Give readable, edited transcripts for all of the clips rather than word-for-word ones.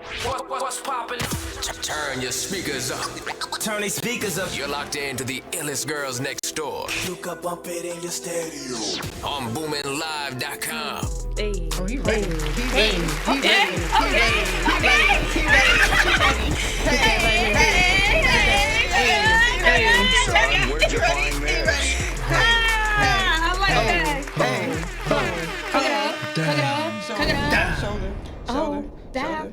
What's poppin'? Turn your speakers up. Turn these speakers up. You're locked into the illest girls next door. You can bump it in your stereo. On BoominLive.com. Hey. Oh, he ready. He ready. He ready. Son, where'd you find this? I like that. Cook it up. Shoulder. Damn.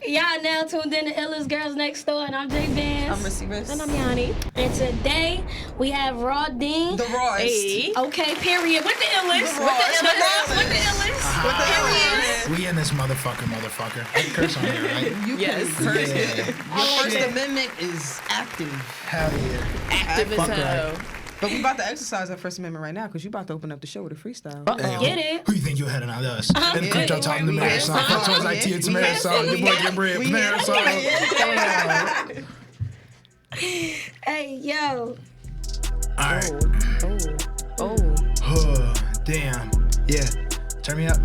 Y'all now tuned in to Illest Girls Next Door, and I'm Jay Vance. I'm Missy Riss. And I'm Yanni. And today we have RAW.DEEN. The rawest. Hey. Okay, period. With the Illest. The With the rawest. Illest. With the Illest. With the We in this motherfucker. I curse on here, right? You Yes. can curse Yeah. it. Your First Amendment is active. Hell yeah. Active as Fuck hell. right. But we about to exercise our First Amendment right now because you about to open up the show with a freestyle. Hey, Get it. Who you think you're heading out us? And Yeah. control time the We mayor had song. some. Control IT, it's mayor song. Your boy get bread, mayor song. Hey, yo. Alright. Oh. Damn. Yeah. Turn me up.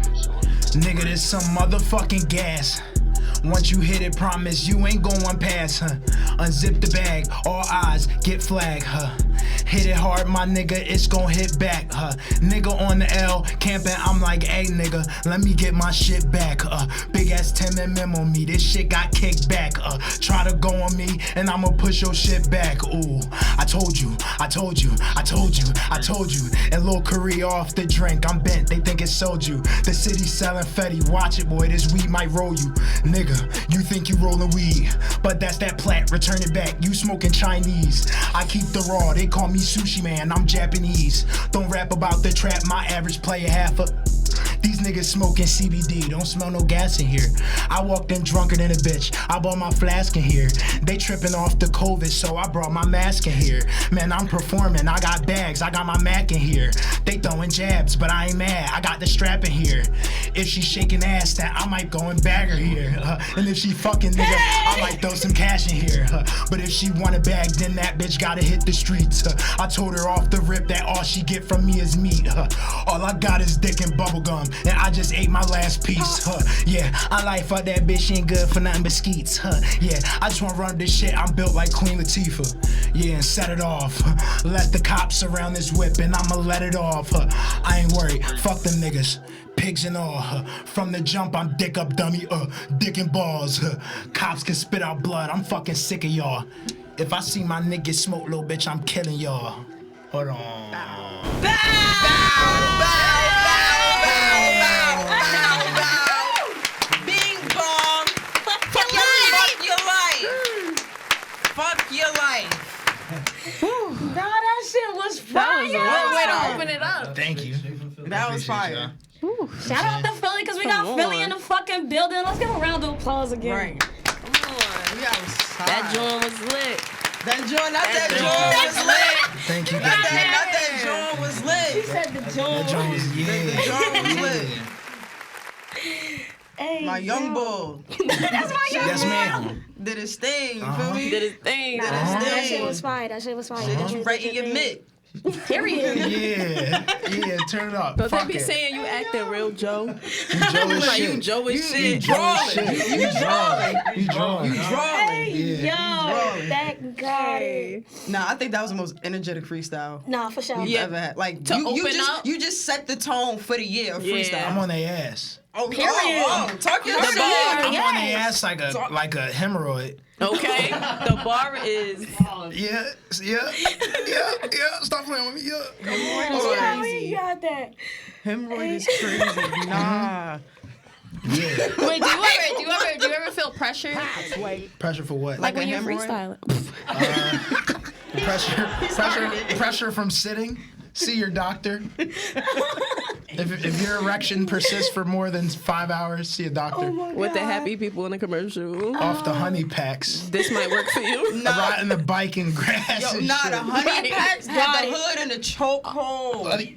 Nigga, this some motherfucking gas. Once you hit it, promise you ain't going past, huh? Unzip the bag, all eyes get flagged, huh? Hit it hard, my nigga, it's gon' hit back, huh? Nigga on the L, camping, I'm like, hey nigga, let me get my shit back, big ass 10mm on me, this shit got kicked back, try to go on me, and I'ma push your shit back, ooh. I told you, and Lil Curry off the drink, I'm bent, they think it sold you. The city selling Fetty, watch it boy, this weed might roll you. Nigga, you think you rolling weed, but that's that plat, return it back, you smoking Chinese. I keep the raw, they call me sushi man, I'm Japanese. Don't rap about the trap, my average player half a. These niggas smoking CBD, don't smell no gas in here. I walked in drunker than a bitch, I bought my flask in here. They tripping off the COVID, so I brought my mask in here. Man, I'm performing, I got bags, I got my Mac in here. They throwing jabs, but I ain't mad, I got the strap in here. If she shaking ass, then I might go and bag her here. And if she fucking nigga, I might throw some cash in here. But if she want a bag, then that bitch gotta hit the streets. I told her off the rip that all she get from me is meat. All I got is dick and bubblegum, and I just ate my last piece. Yeah, I like fuck that bitch, she ain't good for nothing but skeets. Yeah, I just wanna run this shit, I'm built like Queen Latifah. Yeah, and set it off. Let the cops surround this whip, and I'ma let it off. I ain't worried, fuck them niggas. Pigs and all, from the jump I'm dick up dummy, dick and balls, cops can spit out blood, I'm fucking sick of y'all. If I see my niggas smoke, little bitch, I'm killing y'all. Hold on. Bing bong. Fuck your life. God, that shit was fire. One way to open it up. Thank you. That was fire. Shout out to Philly, because we got Philly in the fucking building. Let's give a round of applause again. Right. Come on. We outside. That joint was lit. That joint, not that joint was lit. Thank you. Not that joint was She lit. said the joint. That joint was, The yeah. joint was lit. Hey, My young bull That's my young Yes, boy. ma'am. did his thing. You feel me? Did his thing. Did his That thing. shit was fire. That shit was fire. Shit that you right in your mitt. Period. Yeah, turn it up. Don't they Fuck be it. saying you acting real Joe? You Joe as Like shit. you Joe as You shit. Joe as shit. You drawing. You drawing. Hey, Yeah. yo, thank God. Nah, I think that was the most energetic freestyle Nah, for sure. you've ever had. Like To you open up? you just set the tone for the year of Yeah. freestyle. I'm on their ass. Period. Talk your shit. I'm on their Yes. ass like a hemorrhoid. Okay? The bar is Yeah. Stop playing with me. Yeah. Yeah, we got that. Hemorrhoid is crazy. Nah. Yeah. Wait, do you ever feel pressure? Pressure for what? Like a when you're hemorrhoid? freestyling. Pressure from sitting. See your doctor. If your erection persists for more than 5 hours, see a doctor. With the happy people in the commercial. Off the honey packs. This might work for you. Riding the bike in grass Yo, and nah, shit. the honey Right. packs had Got the it. hood and the chokehold.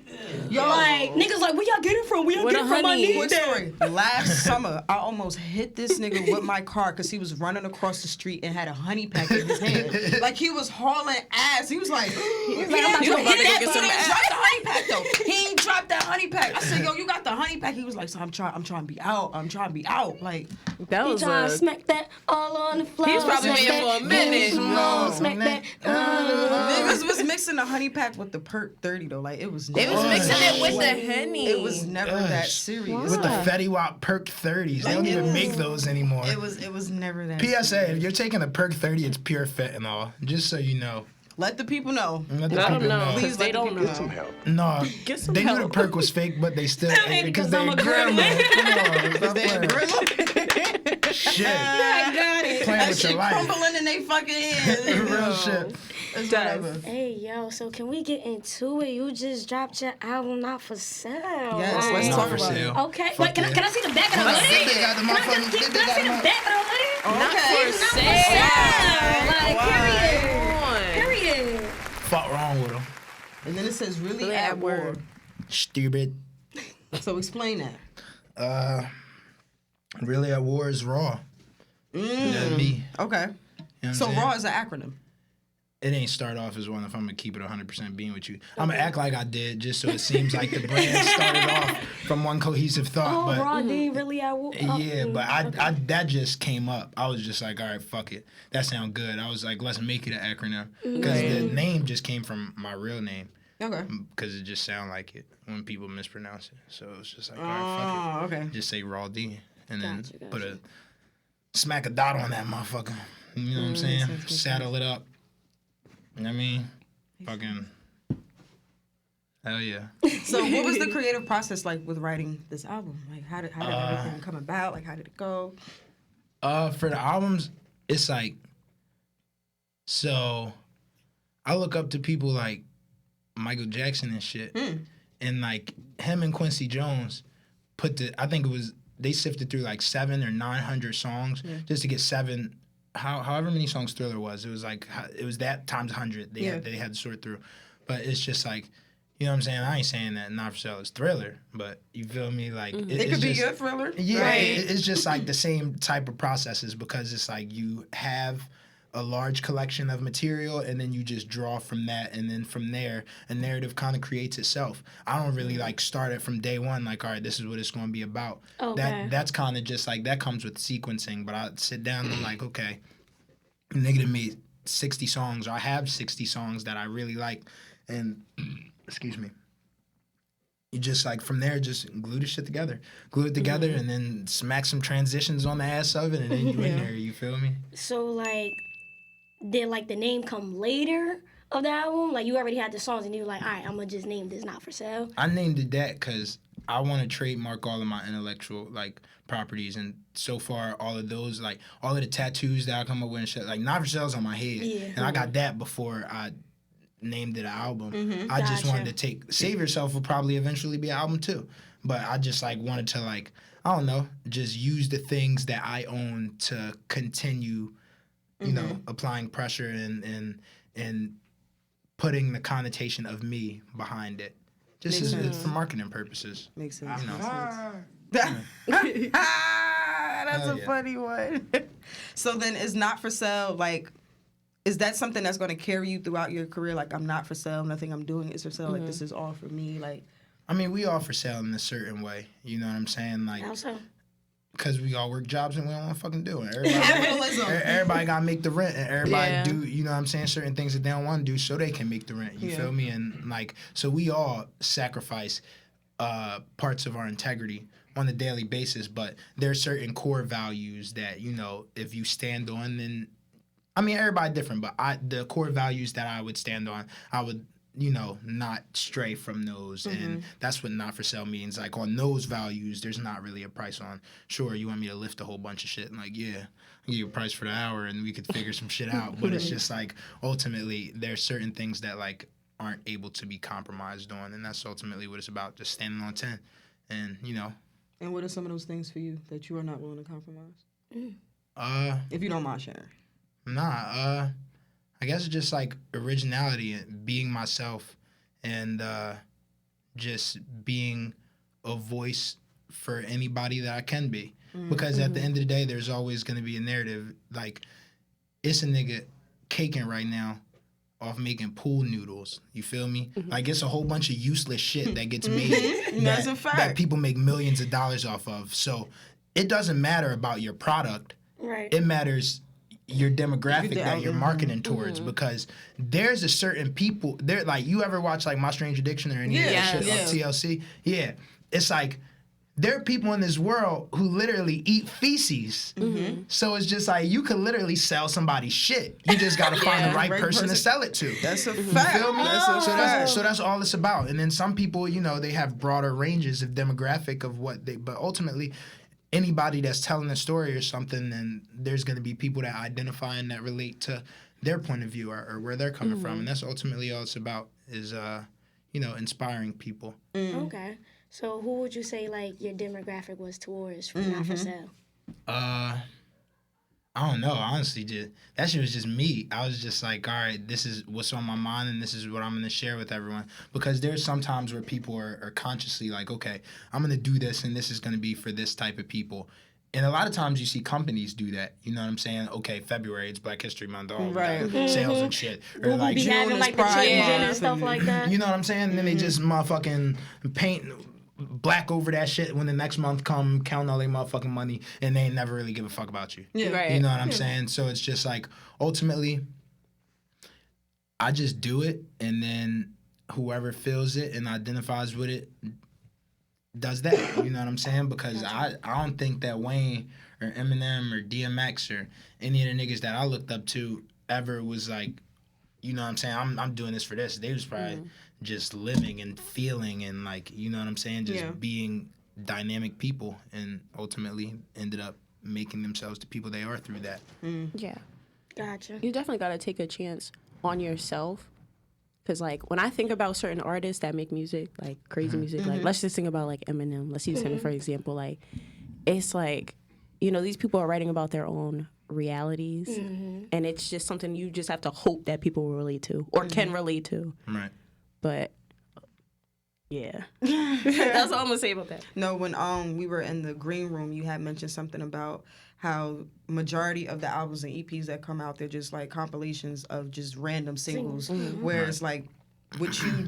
Yo, Like, niggas like, where y'all get it from? Where y'all Where get it the from? My honey? knee quick there. story. Last summer, I almost hit this nigga with my car because he was running across the street and had a honey pack in his hand. Like he was hauling ass. He was like, I'm about You to about to hit go that get some he ass. didn't drop the honey pack though. He ain't dropped that honey pack. I said, yo, you got the honey pack. He was like, so I'm trying to be out. I'm trying to be out. Like, That He was trying to a. smack that all on the floor. He's probably waiting for a minute. Smack that. niggas was mixing the honey pack with the perk 30 though. Like, it was. They was mixing it with the Henny. It was never that Gosh. serious. With the Fetty Wap Perk 30s. They don't even make those anymore. It was never that. PSA, if you're taking a Perk 30, it's pure fentanyl. Just so you know. Let the people know. Let the Let people them know, know. because they don't know. No, Get some they knew the help. perk was fake, but they still ate it because because they I'm a grandma. gremlin. Come on, stop playing. Shit. I got it. Playing That with shit your life. crumbling in they fucking hands. Real shit. It's Does. whatever. Hey, yo, so can we get into it? You just dropped your album Not For Sale. Yes, let's Not talk for about it. sale. Okay, Fuck wait, can yeah. I see the back of the Let's see. hoodie? They got the Can I motherfuckers- see they got the them- back of the hoodie? Not Okay. for Not sale. For Sale. Like, period. Fuck wrong with them. And then it says really Really at at war. war. Stupid. So explain that. Really at war is raw. That'd be. Okay. You know what So I'm saying? raw is an acronym. It ain't start off as one if I'm gonna keep it 100% being with you. I'm gonna act like I did just so it seems like the brand started off from one cohesive thought. Oh, but RAW.DEEN really at war. yeah, but I that just came up. I was just like, all right, fuck it. That sounds good. I was like, let's make it an acronym because the name just came from my real name Okay. because it just sounded like it when people mispronounce it. So it was just like, all right, fuck it. Okay. Just say RAW.DEEN and then Gotcha. put a smack a dot on that motherfucker. You know what I'm saying? Saddle it up. You know what I mean? Fucking hell yeah. So what was the creative process like with writing this album? Like how did everything come about? Like how did it go? For the albums, it's like, so I look up to people like Michael Jackson and shit. And like him and Quincy Jones I think it was, they sifted through like 700 or 900 songs just to get however many songs Thriller was. It was like, it was that times 100 they had to sort through. But it's just like, you know what I'm saying? I ain't saying that Not For Sale is Thriller, but you feel me? Like It could be good thriller. Yeah, Right. it's just like the same type of processes because it's like you have a large collection of material and then you just draw from that, and then from there a narrative kind of creates itself. I don't really like start it from day one like, all right, this is what it's going to be about. Okay. That's kind of just like, that comes with sequencing, but I sit down and I'm like, okay, nigga done made 60 songs, or I have 60 songs that I really like, and excuse me, you just like from there just glue the shit together, and then smack some transitions on the ass of it, and then you in there, you feel me? So, like, did, like, the name come later of the album? Like, you already had the songs and you were like, all right, I'm going to just name this Not For Sale? I named it that because I want to trademark all of my intellectual, like, properties, and so far all of those, like, all of the tattoos that I come up with and shit, like, Not For Sale's on my head, and I got that before I named it an album. I just wanted to Save Yourself will probably eventually be an album too, but I just like wanted to, like, I don't know, just use the things that I own to continue, you know, applying pressure and putting the connotation of me behind it, just for marketing purposes. Makes sense. You know. That's Hell a yeah. funny one. So then is Not For Sale, like, is that something that's going to carry you throughout your career? Like, I'm not for sale. Nothing I'm doing is for sale. Like, this is all for me. Like, I mean, we all for sale in a certain way. You know what I'm saying? Like, How so? because we all work jobs and we don't want to fucking do it. Capitalism. Everybody got to make the rent, and everybody Yeah. do, you know what I'm saying, certain things that they don't want to do so they can make the rent. You feel me? And, like, so we all sacrifice parts of our integrity on a daily basis, but there's certain core values that, you know, if you stand on, then, I mean, everybody different, but the core values that I would stand on, I would, you know, not stray from those. And that's what Not For Sale means. Like, on those values, there's not really a price on, sure, you want me to lift a whole bunch of shit, and like, yeah, I'll give you a price for the hour and we could figure some shit out. But it's just like, ultimately, there's certain things that, like, aren't able to be compromised on, and that's ultimately what it's about, just standing on 10. And, you know. and what are some of those things for you that you are not willing to compromise? If you don't mind sharing. Nah, I guess it's just like originality and being myself, and just being a voice for anybody that I can be. Because at the end of the day, there's always going to be a narrative. Like, it's a nigga caking right now off making pool noodles. You feel me? Mm-hmm. Like it's a whole bunch of useless shit that gets made That's a fact. that people make millions of dollars off of. So it doesn't matter about your product. Right. It matters your demographic that you're marketing Mm-hmm. towards, because there's a certain people there. Like, you ever watch like My Strange Addiction or any of that shit on TLC? Yeah, it's like there are people in this world who literally eat feces. So it's just like you could literally sell somebody's shit. You just got to find the right person to sell it to. That's a fact. Feel me? That's a fact. So that's all it's about. And then some people, you know, they have broader ranges of demographic of what they, but ultimately, anybody that's telling a story or something, then there's going to be people that identify and that relate to their point of view or where they're coming from. And that's ultimately all it's about is, you know, inspiring people. Okay. So who would you say like your demographic was towards for Not For Sale? I don't know. Honestly, that shit was just me. I was just like, all right, this is what's on my mind, and this is what I'm going to share with everyone. Because there's some times where people are consciously like, okay, I'm going to do this, and this is going to be for this type of people. And a lot of times you see companies do that. You know what I'm saying? Okay, February, it's Black History Month. Oh, Right. sales and shit. Or like, Be having is like the Pride children Month and stuff like that. you know what I'm saying? And then they just motherfucking paint black over that shit when the next month come, counting all their motherfucking money, and they ain't never really give a fuck about you. Yeah. Right. You know what I'm saying? So it's just like, ultimately, I just do it, and then whoever feels it and identifies with it does that. You know what I'm saying? Because I don't think that Wayne or Eminem or DMX or any of the niggas that I looked up to ever was like, you know what I'm saying, I'm doing this for this. They was probably just living and feeling and, like, you know what I'm saying, just being dynamic people, and ultimately ended up making themselves the people they are through that. Yeah. Gotcha. You definitely got to take a chance on yourself. Because, like, when I think about certain artists that make music, like crazy music, like, let's just think about, like, Eminem. Let's use him for example. Like, it's like, you know, these people are writing about their own realities. And it's just something you just have to hope that people will relate to or can relate to. Right. But, yeah. That's all I'm going to say about that. No, when we were in the green room, you had mentioned something about how majority of the albums and EPs that come out, they're just like compilations of just random singles. Whereas like what you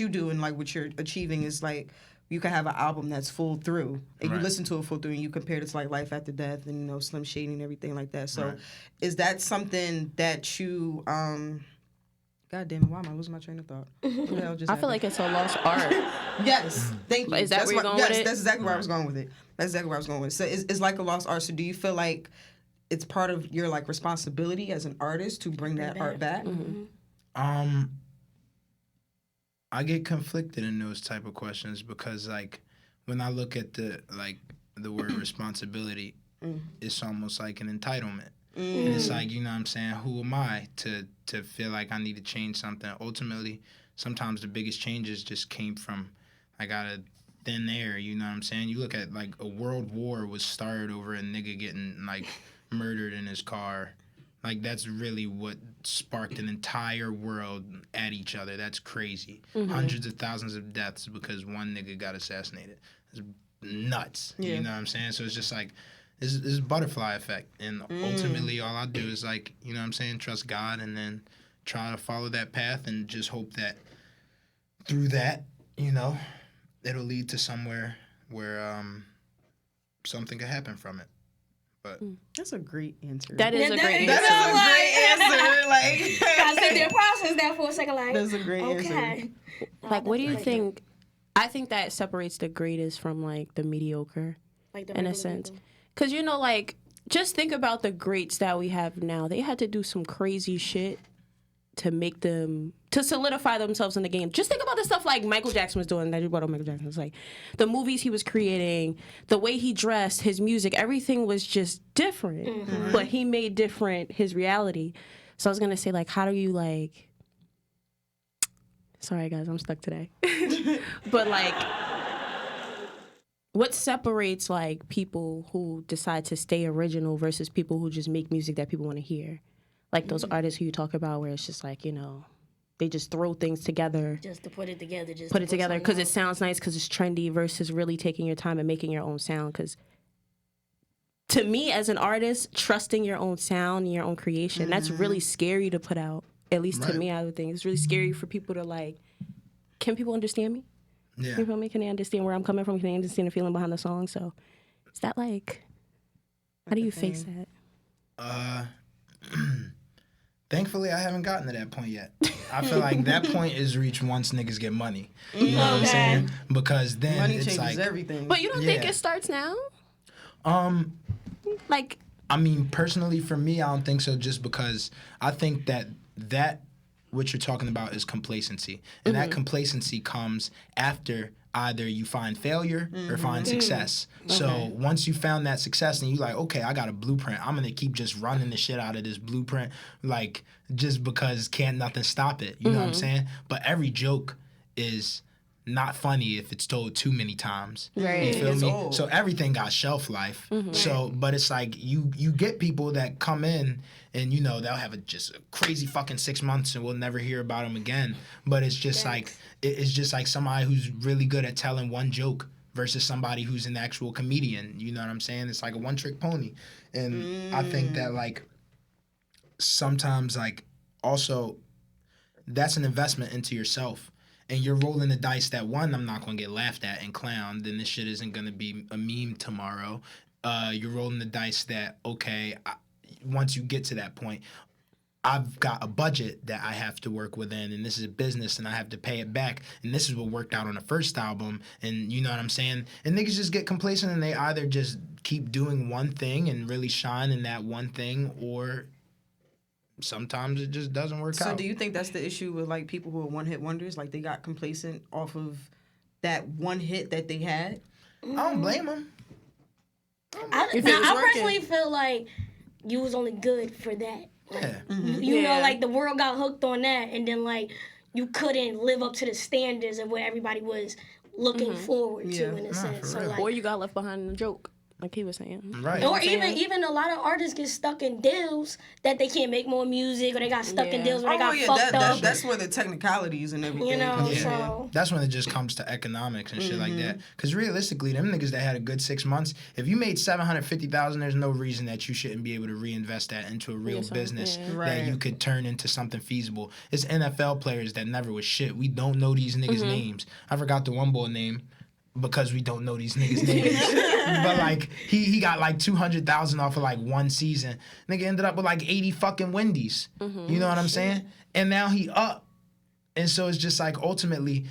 do and like what you're achieving is like you can have an album that's full through and you listen to it full through and you compare it to like Life After Death and, you know, Slim Shady and everything like that. So is that something that you God damn it, why am I losing my train of thought? What the hell just I feel like it's a lost art. Yes, thank you. Is that where you're going with it? That's exactly where I was going with it. That's exactly where I was going with it. So it's like a lost art. So do you feel like it's part of your like responsibility as an artist to bring that art back? I get conflicted in those type of questions because, like, when I look at the word responsibility, it's almost like an entitlement. And it's like, you know what I'm saying, who am I to feel like I need to change something? Ultimately, sometimes the biggest changes just came from, like, out of thin air, you know what I'm saying? You look at, like, a world war was started over a nigga getting, like, murdered in his car. Like, that's really what sparked an entire world at each other. That's crazy. Hundreds of thousands of deaths because one nigga got assassinated. It's nuts. Yeah. You know what I'm saying? So it's just like, it's a butterfly effect. And ultimately, all I do is, like, you know what I'm saying, trust God and then try to follow that path and just hope that through that, you know, it'll lead to somewhere where something could happen from it. But That's a great answer. That is a great That's answer. a great answer. Like, Gotta sit there and process that for a second. Like, that's a great answer. okay. Like, what do you think? I think that separates the greatest from, like, the mediocre, Like the in a regular sense. people. Because, you know, like, just think about the greats that we have now. They had to do some crazy shit to make them, to solidify themselves in the game. Just think about the stuff like Michael Jackson was doing. That you brought up Michael Jackson. It's like the movies he was creating, the way he dressed, his music, everything was just different. But he made different his reality. So I was going to say, like, how do you, like, sorry guys, I'm stuck today. But, like, what separates, like, people who decide to stay original versus people who just make music that people want to hear? Like those artists who you talk about where it's just like, you know, they just throw things together. Just to put it together. Just Put to it together something because it out. sounds nice, because it's trendy, versus really taking your time and making your own sound. Because to me, as an artist, trusting your own sound and your own creation, that's really scary to put out. At least to Right. me, I would think it's really scary for people to like. Can people understand me? Yeah. You feel me? Can they understand where I'm coming from? Can they understand the feeling behind the song? So, is that like? How do you face that? Thankfully, I haven't gotten to that point yet. I feel like that point is reached once niggas get money. You know what I'm saying? Because then Money it's changes like, everything. But you don't think Yeah. it starts now? Like, I mean, personally, for me, I don't think so. Just because I think that what you're talking about is complacency, and that complacency comes after either you find failure or find success. So once you found that success and you like, okay, I got a blueprint. I'm gonna keep just running the shit out of this blueprint, like just because can't nothing stop it. You know what I'm saying? But every joke is not funny if it's told too many times. Right. You feel It's me? old. So everything got shelf life. So, but it's like you get people that come in and you know they'll have just a crazy fucking 6 months and we'll never hear about them again. But it's just like it's just like somebody who's really good at telling one joke versus somebody who's an actual comedian. You know what I'm saying? It's like a one-trick pony. And I think that like sometimes like also that's an investment into yourself. And you're rolling the dice that one, I'm not gonna get laughed at and clowned, then this shit isn't gonna be a meme tomorrow. You're rolling the dice that okay, once you get to that point, I've got a budget that I have to work within, and this is a business, and I have to pay it back. And this is what worked out on the first album, and you know what I'm saying? And niggas just get complacent, and they either just keep doing one thing and really shine in that one thing, or sometimes it just doesn't work out. So do you think that's the issue with like people who are one-hit wonders? Like they got complacent off of that one hit that they had? I don't blame them. I If it was working. personally feel like you was only good for that. Yeah. You know, Yeah. like the world got hooked on that, and then like you couldn't live up to the standards of what everybody was looking forward to Yeah. in a Nah, sense. for So real. like, or you got left behind in the joke, like he was saying. Right. or even a lot of artists get stuck in deals that they can't make more music, or they got stuck in Yeah. deals where they got fucked up. That's where the technicalities and everything. You know, comes in. so That's when it just comes to economics and shit like that. Because realistically, them niggas that had a good 6 months, if you made $750,000, there's no reason that you shouldn't be able to reinvest that into a real business that Right. you could turn into something feasible. It's NFL players that never was shit. We don't know these niggas' names. I forgot the one boy name because we don't know these niggas' names. But like he got like 200,000 off of like one season. Nigga ended up with like 80 fucking Wendy's. You know what I'm saying? And now he up. And so it's just like ultimately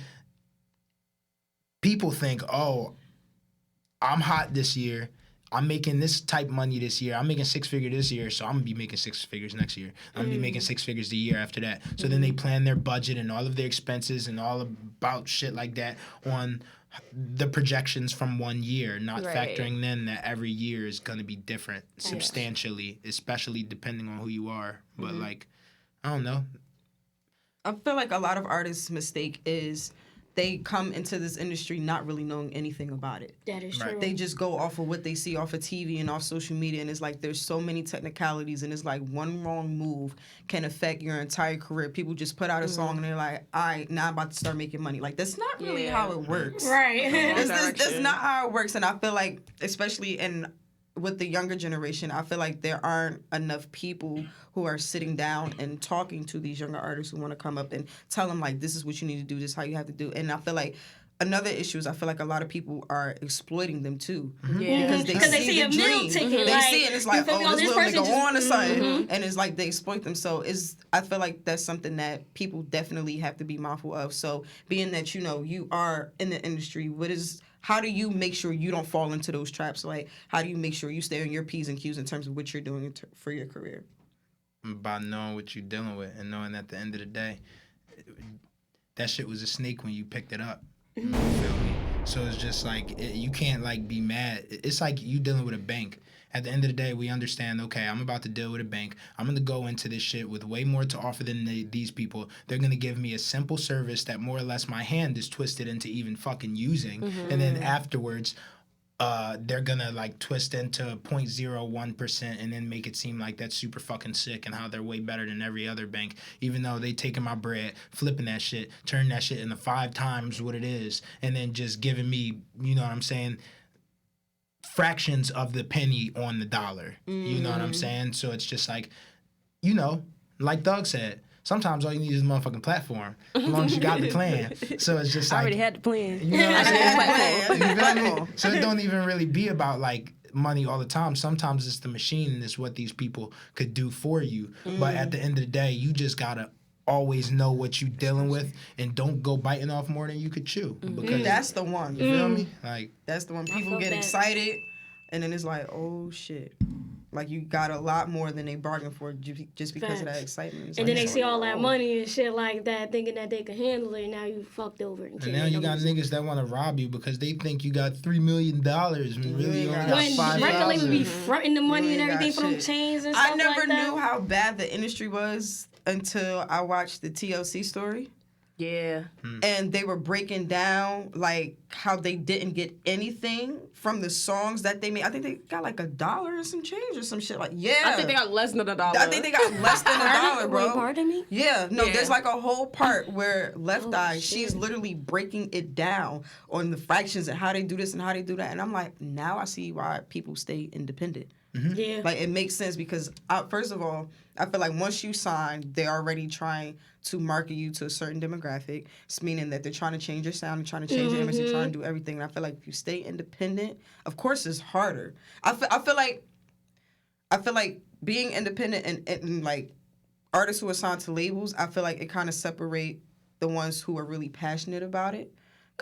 people think, oh, I'm hot this year. I'm making this type money this year. I'm making 6-figure this year, so I'm gonna be making 6 figures next year. I'm gonna be making 6 figures the year after that. So then they plan their budget and all of their expenses and all about shit like that on the projections from 1 year, not Right. factoring in that every year is gonna be different substantially, especially depending on who you are. But like, I don't know. I feel like a lot of artists' mistake is they come into this industry not really knowing anything about it. that is Right. true. They just go off of what they see off of TV and off social media, and it's like there's so many technicalities, and it's like one wrong move can affect your entire career. People just put out a song and they're like, all right, now I'm about to start making money. Like, that's not really Yeah. how it works. right. That's not how it works, and I feel like, especially with the younger generation, I feel like there aren't enough people who are sitting down and talking to these younger artists who want to come up and tell them like, this is what you need to do, this is how you have to do. And I feel like another issue is I feel like a lot of people are exploiting them too. Yeah. Because they see a the meal dream. ticket. They like, see it and it's you like, feel me? oh, this little person nigga just- on or something. And it's like they exploit them. So I feel like that's something that people definitely have to be mindful of. So being that, you know, you are in the industry, how do you make sure you don't fall into those traps? Like, how do you make sure you stay on your P's and Q's in terms of what you're doing for your career? By knowing what you're dealing with and knowing at the end of the day, that shit was a snake when you picked it up. You feel me? So it's just like, you can't like be mad. It's like you dealing with a bank. At the end of the day, we understand, okay, I'm about to deal with a bank. I'm going to go into this shit with way more to offer than these people. They're going to give me a simple service that more or less my hand is twisted into even fucking using. And then afterwards, they're going to like twist into 0.01% and then make it seem like that's super fucking sick and how they're way better than every other bank, even though they taking my bread, flipping that shit, turning that shit into 5 times what it is, and then just giving me, you know what I'm saying, fractions of the penny on the dollar. You know what I'm saying? So it's just like, you know, like Doug said, Sometimes all you need is a motherfucking platform, as long as you got the plan. So it's just I like, already had the plan. you know what I'm saying? Yeah. You feel me? So it don't even really be about like money all the time. Sometimes it's the machine and it's what these people could do for you. But at the end of the day, you just gotta always know what you're dealing with and don't go biting off more than you could chew. Because That's the one. you feel me? Like, That's the one. People felt get that. excited, and then it's like, oh shit. Like you got a lot more than they bargained for just because of that Facts. excitement. It's And like, then they see all oh. that money and shit like that, thinking that they can handle it, and now you fucked over. And and now you got niggas that want to rob you because they think you got $3 million when really you only got when $5,000. record labels be fronting the money You and ain't got everything for them shit. chains and stuff I never like that. knew how bad the industry was until I watched the TLC story. Yeah. And they were breaking down like how they didn't get anything from the songs that they made. I think they got like $1 and some change or some shit. Like, yeah. I think they got less than $1. I think they got less than $1, bro. Wait, pardon me? Yeah, no, Yeah. there's like a whole part where Left Eye, shit. she's literally breaking it down on the fractions and how they do this and how they do that. And I'm like, now I see why people stay independent. Yeah. Like, it makes sense because, first of all, I feel like once you sign, they're already trying to market you to a certain demographic. It's meaning that they're trying to change your sound, they're trying to change your image, they're trying to do everything. And I feel like if you stay independent, of course it's harder. I feel like being independent and like artists who are signed to labels, I feel like it kind of separate the ones who are really passionate about it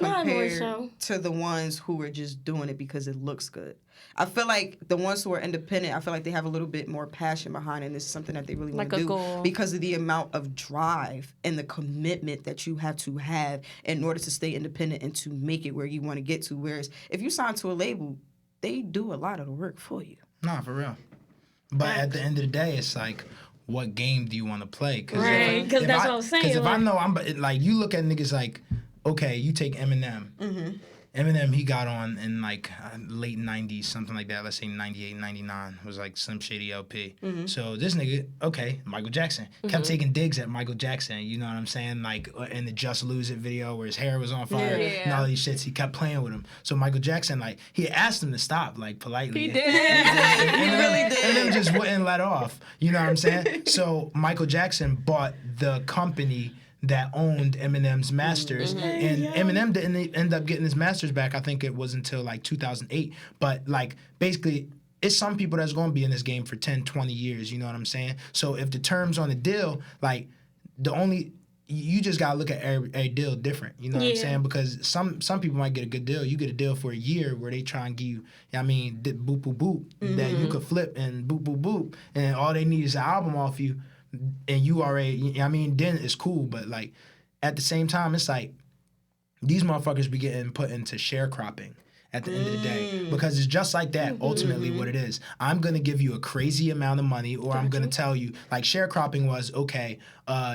Not more compared so. to the ones who are just doing it because it looks good. I feel like the ones who are independent, I feel like they have a little bit more passion behind it, and this is something that they really want Like to a do goal. because of the amount of drive and the commitment that you have to have in order to stay independent and to make it where you want to get to. Whereas if you sign to a label, they do a lot of the work for you. Nah, for real. But at the end of the day, it's like, what game do you want to play? Right, 'cause that's what I was saying, Because if I like- know like, you look at niggas like, okay, you take Eminem. Eminem, he got on in like late 90s, something like that. Let's say 98, 99 was like Slim Shady LP. So this nigga, okay, Michael Jackson, kept taking digs at Michael Jackson. You know what I'm saying? Like in the Just Lose It video where his hair was on fire and all these shits, he kept playing with him. So Michael Jackson, like, he asked him to stop, like, politely. He did. He really did. And then just wouldn't let off. You know what I'm saying? So Michael Jackson bought the company that owned Eminem's masters, and Eminem didn't end up getting his masters back. I think it was until like 2008. But like, basically, it's some people that's going to be in this game for 10, 20 years. You know what I'm saying? So if the terms on the deal, like, you just gotta look at every deal different. You know what I'm Yeah. saying? Because some people might get a good deal. You get a deal for a year where they try and give you, boop boop boop, that you could flip and boop boop boop, and all they need is an album off you, and you already, then it's cool. But like, at the same time, it's like these motherfuckers be getting put into sharecropping at the end of the day, because it's just like that. Ultimately, what it is, I'm gonna give you a crazy amount of money, or I'm gonna tell you, like, sharecropping was, okay,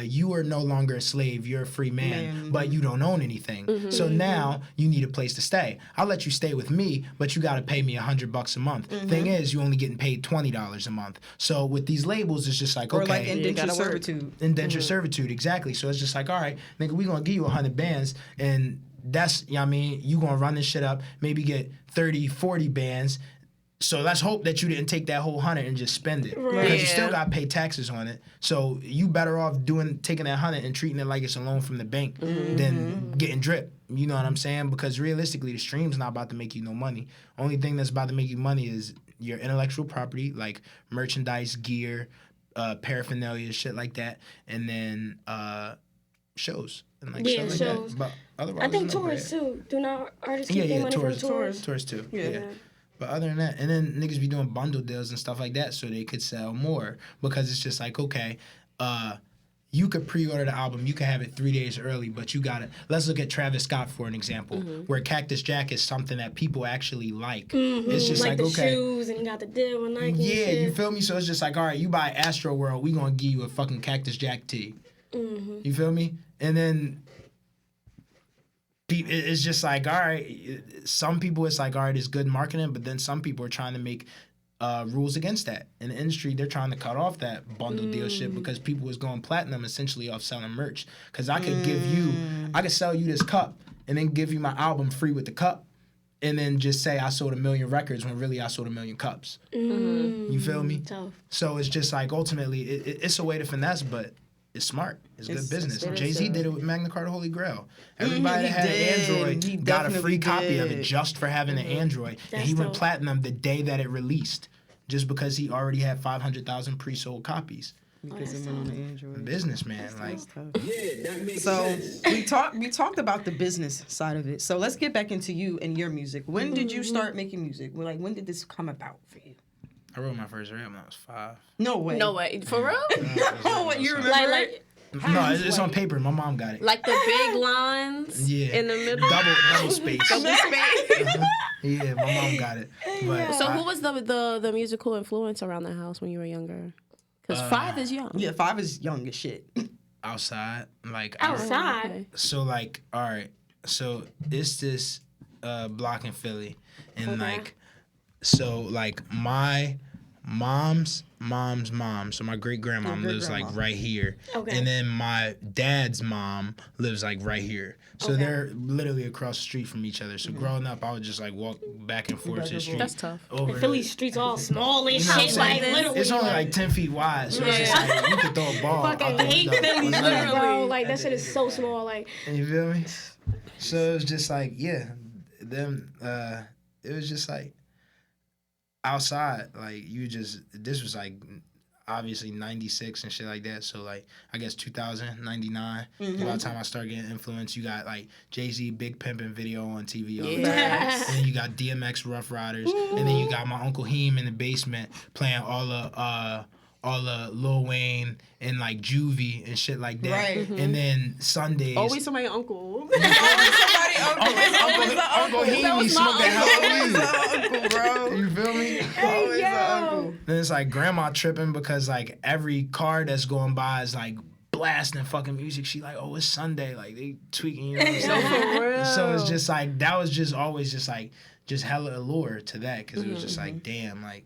you are no longer a slave, you're a free man, but you don't own anything. So now you need a place to stay. I'll let you stay with me, but you gotta pay me $100 a month. Thing is, you only getting paid $20 a month. So with these labels, it's just like, Or okay, like indentured gotta work. servitude. indentured servitude, exactly. So it's just like, all right, nigga, we gonna give you 100 bands, and that's, you gonna run this shit up, maybe get 30, 40 bands. So let's hope that you didn't take that whole 100 and just spend it. Because you still gotta pay taxes on it. So you better off taking that 100 and treating it like it's a loan from the bank than getting drip. You know what I'm saying? Because realistically, the stream's not about to make you no money. Only thing that's about to make you money is your intellectual property, like merchandise, gear, paraphernalia, shit like that, and then shows and like stuff like shows. that. But otherwise, I think it's no tours bread. too. Do not artists keep their money from tours? Tours too. Yeah. Yeah. But other than that, and then niggas be doing bundle deals and stuff like that so they could sell more, because it's just like, okay, you could pre-order the album, you could have it 3 days early, but you gotta, let's look at Travis Scott for an example, where Cactus Jack is something that people actually like. It's just like, the okay. shoes, and you got the deal with Nike. Yeah, and shit. you feel me? So it's just like, all right, you buy Astro World, we gonna give you a fucking Cactus Jack tee. You feel me? And then it's just like, all right, some people, it's like, all right, it's good marketing, but then some people are trying to make rules against that. In the industry, they're trying to cut off that bundle deal shit, because people is going platinum essentially off selling merch. Because I could I could sell you this cup and then give you my album free with the cup, and then just say I sold 1 million records when really I sold 1 million cups. You feel me? Tough. So it's just like, ultimately, it's a way to finesse, but it's smart. It's good It's business. good. Jay-Z did it with Magna Carta Holy Grail. Everybody that had an Android He got a free definitely copy of it did. just for having an Android. And he went dope. platinum the day that it released, just because he already had 500,000 pre-sold copies. Because it went on the Android. Businessman, like. So we talked about the business side of it. So let's get back into you and your music. When did you start making music? Like when did this come about for you? I wrote my first rap when I was 5. No way. No way. For real? Oh, what you remember? Like No, it's on paper. My mom got it. Like the big lines Yeah. in the middle? Double space. Double space. Yeah, my mom got it. But So who was the musical influence around the house when you were younger? Because 5 is young. Yeah, 5 is young as shit. outside, like outside. Okay. So like, all right, so it's this block in Philly, and like, so like my mom's mom, so my great grandma lives like right here, Okay. and then my dad's mom lives like right here. So they're literally across the street from each other. So growing up, I would just like walk back and forth to the street. That's tough. Over Philly streets all small and You know what I'm shit, like saying? literally. It's only like 10 feet wide, so it's just like you could throw a ball. fucking out there. hate Philly, Literally. bro. Like that shit is so small. Like You feel me? So it was just like, yeah, them. It was just like outside, like you just. This was like obviously 96 and shit like that. So like I guess 2000, 99. By the time I started getting influence, you got like Jay-Z Big Pimpin' video on TV all the time. Yes. And then you got DMX Rough Riders, and then you got my Uncle Heem in the basement playing all the Lil Wayne and like Juvie and shit like that. Right. And then Sundays. Always somebody uncle. Uncle Heem, he smoked that hella weed. Uncle, bro. You feel me? Always an uncle. Then it's like grandma tripping because like every car that's going by is like blasting fucking music. She like, oh, it's Sunday. Like they tweaking, you know what I'm saying? For real. So it's just like, that was just always just like, just hella allure to that. Cause it was just like, damn, like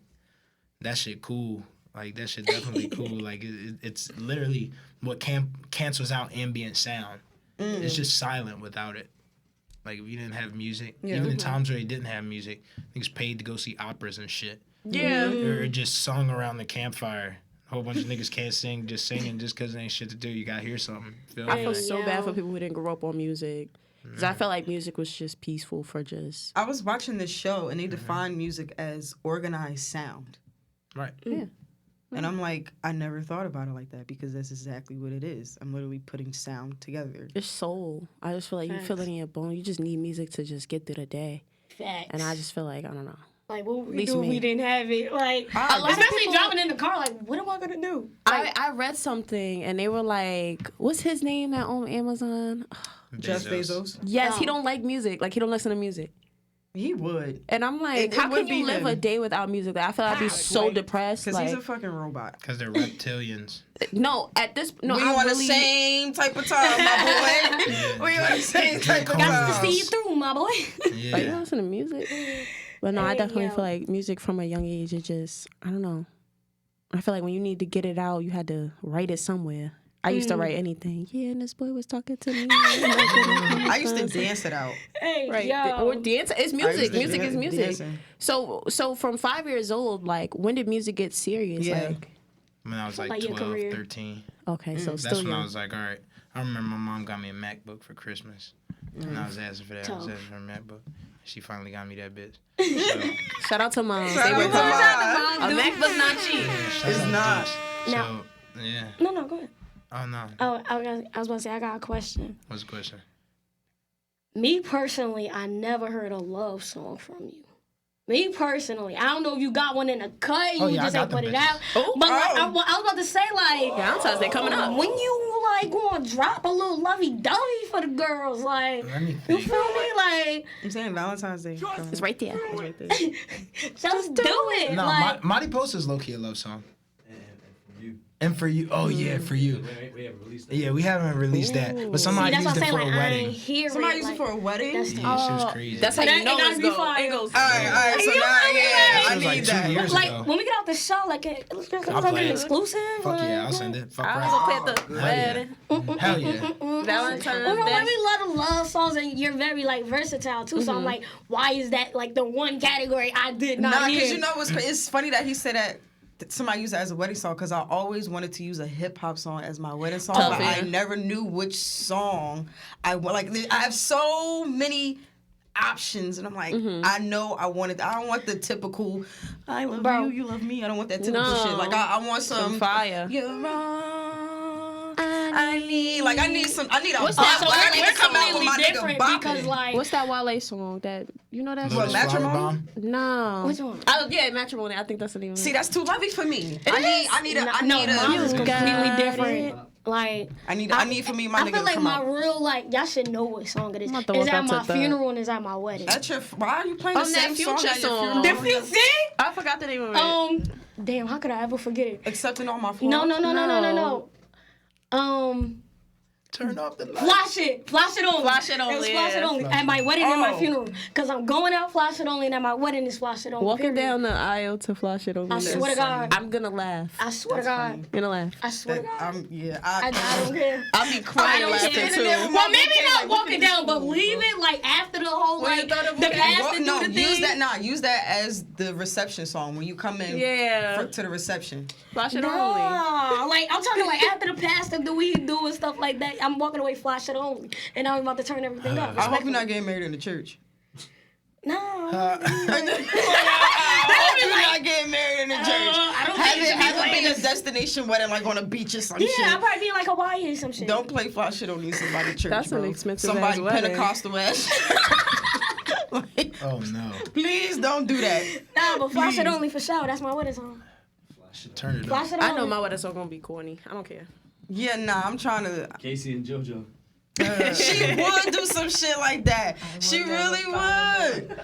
that shit cool. Like that shit definitely cool. Like it's literally what cancels out ambient sound. It's just silent without it. Like if you didn't have music, even in times where you didn't have music, niggas paid to go see operas and shit. Yeah. Or just sung around the campfire. A whole bunch of niggas can't sing, just singing just because there ain't shit to do. You gotta hear something. Feel me? I feel so Yeah. bad for people who didn't grow up on music. Because I felt like music was just peaceful for just... I was watching this show and they define music as organized sound. Right. Yeah. And I'm like, I never thought about it like that because that's exactly what it is. I'm literally putting sound together. It's soul. I just feel like you feel it in your bone. You just need music to just get through the day. facts. And I just feel like, I don't know. like what would we least do if me. we didn't have it? Like lot of especially people- driving in the car. Like what am I gonna do? Like, I read something and they were like, what's his name that owned Amazon? Jeff Bezos. Yes, he Oh. don't like music. Like, he don't listen to music. He would. And I'm like, It how would can you be live him. a day without music? Like, I feel like I'd be so Like, depressed. Because Like, he's a fucking robot. Because they're reptilians. no, at this, no, we I on really, the same type of time, my boy. We on the same type of got to time. see you through, my boy. like, you don't Yeah. listen to music. But no, I Hey, definitely yo. feel like music from a young age, it just, I don't know. I feel like when you need to get it out, you had to write it somewhere. I used to write anything. Yeah, and this boy was talking to me. I used to dance it out. Hey, Right. yo. Or dance. It's I music. used to Music is music. dancing. So from 5 years old, like, when did music get serious? Yeah. Like, When I was like Like your 12, career. 13. okay, so That's still when I young. was like, all right. I remember my mom got me a MacBook for Christmas. And I was asking for that. I was Tough. asking for a MacBook. She finally got me that bitch. So, Shout out to moms. Shout They out were to good. moms. A MacBook not cheap. shout It's out to not. Juice. No. So, yeah. No, go ahead. Oh, no. Oh, I was about to say I got a question. What's the question? Me personally, I never heard a love song from you. Me personally, I don't know if you got one in the cut, you Oh, yeah, I just got ain't put them it bitches. out. Oh. But like, I was about to say, like, Valentine's Day coming up. when you like gonna drop a little lovey-dovey for the girls, like, Let me you think. feel me? Like, I'm saying Valentine's Day. It's right there. It's right there. just do it. No, like, Mighty Post is low-key a love song. And for you. Oh, yeah, for you. We haven't released that. Yeah, we haven't released that. But see, somebody that's what used I'm it saying. for a Like, I wedding. ain't hear Somebody it. used it Like, for a wedding? that's Yeah, she was crazy. That's how That- you know it gotta it's be go. fire. It goes. All right. So You now, know, yeah, It I was need like 2 that. years like ago. when we get off the show, like, let's get I'll something play it. exclusive. Fuck yeah, I'll send it. Fuck I right. was gonna play at the Hell wedding. Hell yeah. Valentine's Well, no, Day. we love the love songs, and you're very like versatile too. So I'm like, why is that like the one category I did not Nah, hear? because you know it's funny that he said that somebody used it as a wedding song because I always wanted to use a hip hop song as my wedding song, Tough, but I yeah. never knew which song I want. Like I have so many options, and I'm like, I know I don't want the typical I love Bro. you, you love me. I don't want that typical No. shit. Like I want some fire. You're wrong. I need a What's bop. that? Like, I need to come out with completely my nigga different bopping. because like What's that Wale song? That you know that What, song? Matrimony? No. Which one? Oh yeah, Matrimony. I think that's the name. See, that's too lovey for me. I need mine is a completely different. Like I need for me my I nigga feel to like come my out. real like y'all should know what song it is. I'm about to It's walk at up my to that. funeral and it's at my wedding. That's your. Why are you playing the Oh, same that song Future at your song. funeral? I forgot the name of it. Damn, how could I ever forget it? Accepting all my flaws. No. Turn off the light. Flash it only. Flash It It was Only, flash it yeah. only at my wedding and my Oh. funeral. Cause I'm going out flash it only and at my wedding is flash it only. Walking period. down the aisle to Flash It Only. I swear to God. I'm gonna laugh. I swear to God. funny. I'm gonna laugh. I swear to God. I don't care. I'll be crying don't laughing care. too. Well, maybe not walking down, but leave it like after the whole When like you throw the the bouquet. pastor no, do the use thing. that. Use that as the reception song when you come in. Yeah. To the reception. Flash It Only. Nah, like I'm talking like after the pastor do we do and stuff like that. I'm walking away flash it only, and now I'm about to turn everything up. I hope you're not getting married in the church. No. I hope you're not getting married in the church. I don't think you should be Have it playing be a this. destination wedding like on a beach or some Yeah, shit. I'll probably be in like Hawaii or some shit. Don't play fly shit on somebody church, That's an bro. expensive Somebody ass wedding. Pentecostal ass. Like, Oh no. please don't do that. Nah, but flash it Please. only for sure. That's my wedding song. Turn it up. Flash it only. I know my wedding song gonna be corny. I don't care. Yeah, nah, I'm trying to. Casey and JoJo. She would do some shit like that. She really would.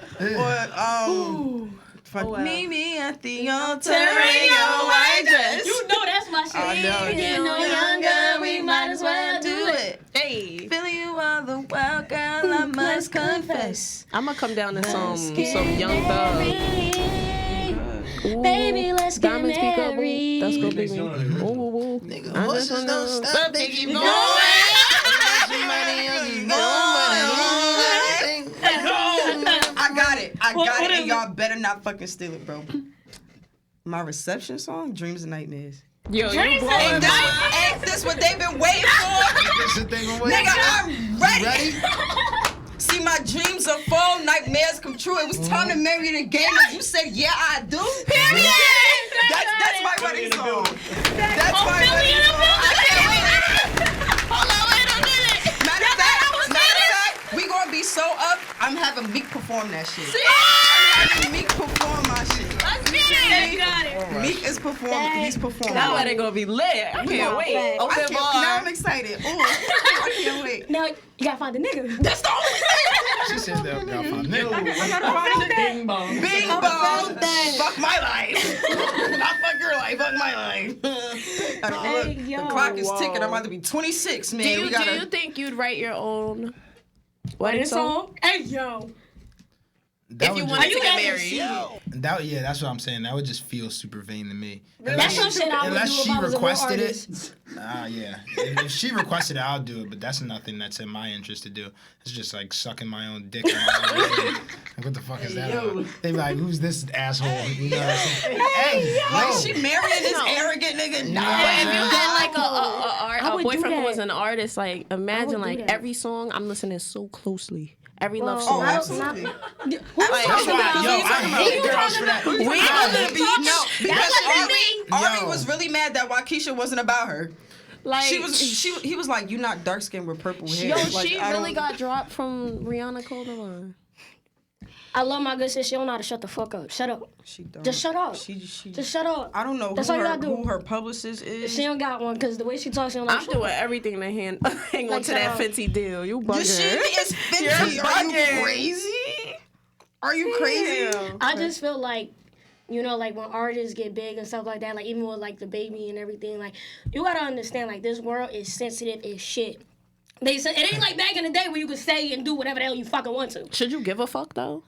Or wow. meet me at the altar in your white dress. You know that's my shit. I know. You know younger, we might as well do it. Hey, Feeling you all the while, girl, I must confess. I'm gonna come down to some Young Thug. Ooh, Baby, let's get Diamonds Peak Up, married. That's gonna be Next me. song. Ooh. Nigga, I what's just this wanna don't stop, they keep going. I got it. And y'all better not fucking steal it, bro. My reception song, Dreams and Nightmares. Yo, you Dreams blowing and up. Ain't this what they've been waiting for? Nigga, I'm ready. See, my dreams are full, nightmares come true. It was time to marry the game. You said, yeah, I do. Period. That's my wedding song. That's my wedding song. I can't wait. Hold on, wait a minute. Matter of fact, we gonna be so up. I'm having Meek perform that shit. I'm having Meek perform my shit. Let's get it. Got it. Meek is performing. He's performing. That wedding gonna be lit. I can't wait. Facts. Open Now bar. I'm excited. Ooh, I can't wait. Now you gotta find the nigga. That's the only thing. She said that y'all found nigga. Bing bong. Bing bong. Fuck my life. Not fuck your life. Fuck my life. Hey, yo. The clock is ticking. I'm about to be 26, man. Do you we gotta. think you'd write your own wedding Wedding song? song? Hey, yo. That If would you just- wanted to get guys married. see Yeah, that's what I'm saying. That would just feel super vain to me. That's some shit I would unless do if she I was a real requested it. artist. Yeah. If she requested it, I'll do it. But that's nothing that's in my interest to do. It's just like sucking my own dick. Like, what the fuck is that? About? They be like, who's this asshole? You know what I'm saying? Hey, Like, yo. she marrying this arrogant nigga? You know Nah. what I'm If you saying? had like I a would do boyfriend who that. was an artist, like imagine do like that. every song I'm listening so closely. Every love Well, song. Oh, absolutely. Like, That's why, yo, I hate girls for that. we on the beach. No, because Ari Yo. was really mad that Waukesha wasn't about her. Like He was like, you not dark skinned with purple hair. yo, Like, she I really don't- got dropped from Rihanna Coldalon. I love my good sis. She don't know how to shut the fuck up. Shut up. She don't. Just shut up. She Just shut up. I don't know That's all you gotta do. who her publicist is. She don't got one because the way she talks, she don't know. I'm doing everything to hang on Like, to that shut up. Fenty deal. You Your shit bugging. is 50. Are you bugging. crazy? Are you crazy? I just feel like, you know, like when artists get big and stuff like that, like even with like the baby and everything, like you gotta understand, like this world is sensitive as shit. They say it ain't like back in the day where you could say and do whatever the hell you fucking want to. Should you give a fuck though?